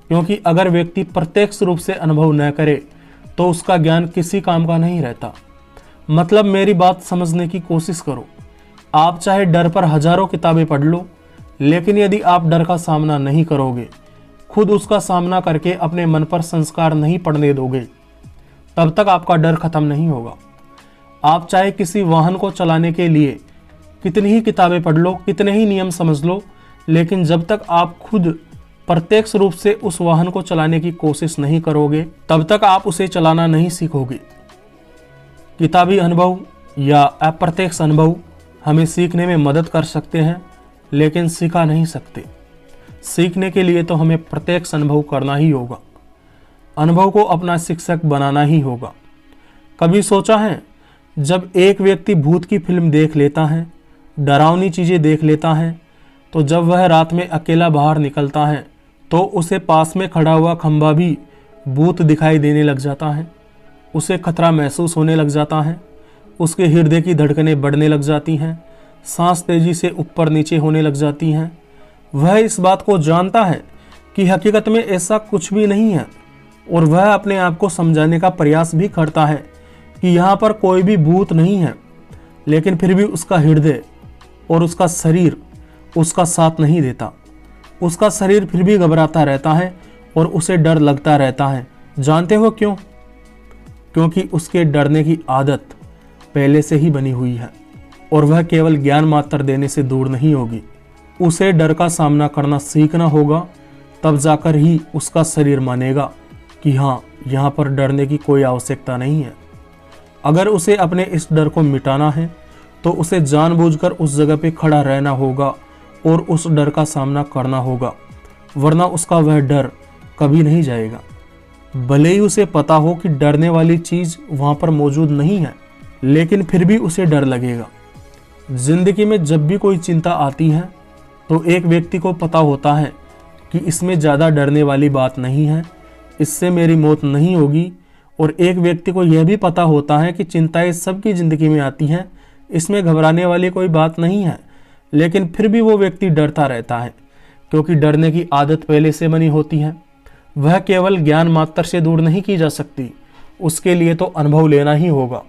क्योंकि अगर व्यक्ति प्रत्यक्ष रूप से अनुभव न करे तो उसका ज्ञान किसी काम का नहीं रहता। मतलब मेरी बात समझने की कोशिश करो। आप चाहे डर पर हजारों किताबें पढ़ लो, लेकिन यदि आप डर का सामना नहीं करोगे, खुद उसका सामना करके अपने मन पर संस्कार नहीं पड़ने दोगे, तब तक आपका डर खत्म नहीं होगा। आप चाहे किसी वाहन को चलाने के लिए कितनी ही किताबें पढ़ लो, कितने ही नियम समझ लो, लेकिन जब तक आप खुद प्रत्यक्ष रूप से उस वाहन को चलाने की कोशिश नहीं करोगे, तब तक आप उसे चलाना नहीं सीखोगे। किताबी अनुभव या अप्रत्यक्ष अनुभव हमें सीखने में मदद कर सकते हैं, लेकिन सिखा नहीं सकते। सीखने के लिए तो हमें प्रत्यक्ष अनुभव करना ही होगा। अनुभव को अपना शिक्षक बनाना ही होगा। कभी सोचा है, जब एक व्यक्ति भूत की फिल्म देख लेता है, डरावनी चीज़ें देख लेता है, तो जब वह रात में अकेला बाहर निकलता है तो उसे पास में खड़ा हुआ खंभा भी भूत दिखाई देने लग जाता है। उसे खतरा महसूस होने लग जाता है, उसके हृदय की धड़कनें बढ़ने लग जाती हैं, सांस तेजी से ऊपर नीचे होने लग जाती हैं। वह इस बात को जानता है कि हकीकत में ऐसा कुछ भी नहीं है, और वह अपने आप को समझाने का प्रयास भी करता है कि यहाँ पर कोई भी भूत नहीं है, लेकिन फिर भी उसका हृदय और उसका शरीर उसका साथ नहीं देता। उसका शरीर फिर भी घबराता रहता है और उसे डर लगता रहता है। जानते हो क्यों? क्योंकि उसके डरने की आदत पहले से ही बनी हुई है, और वह केवल ज्ञान मात्र देने से दूर नहीं होगी। उसे डर का सामना करना सीखना होगा, तब जाकर ही उसका शरीर मानेगा कि हाँ, यहाँ पर डरने की कोई आवश्यकता नहीं है। अगर उसे अपने इस डर को मिटाना है तो उसे जानबूझकर उस जगह पे खड़ा रहना होगा और उस डर का सामना करना होगा, वरना उसका वह डर कभी नहीं जाएगा। भले ही उसे पता हो कि डरने वाली चीज़ वहाँ पर मौजूद नहीं है, लेकिन फिर भी उसे डर लगेगा। जिंदगी में जब भी कोई चिंता आती है तो एक व्यक्ति को पता होता है कि इसमें ज़्यादा डरने वाली बात नहीं है, इससे मेरी मौत नहीं होगी, और एक व्यक्ति को यह भी पता होता है कि चिंताएं सबकी ज़िंदगी में आती हैं, इसमें घबराने वाली कोई बात नहीं है, लेकिन फिर भी वो व्यक्ति डरता रहता है, क्योंकि डरने की आदत पहले से बनी होती है। वह केवल ज्ञान मात्र से दूर नहीं की जा सकती, उसके लिए तो अनुभव लेना ही होगा।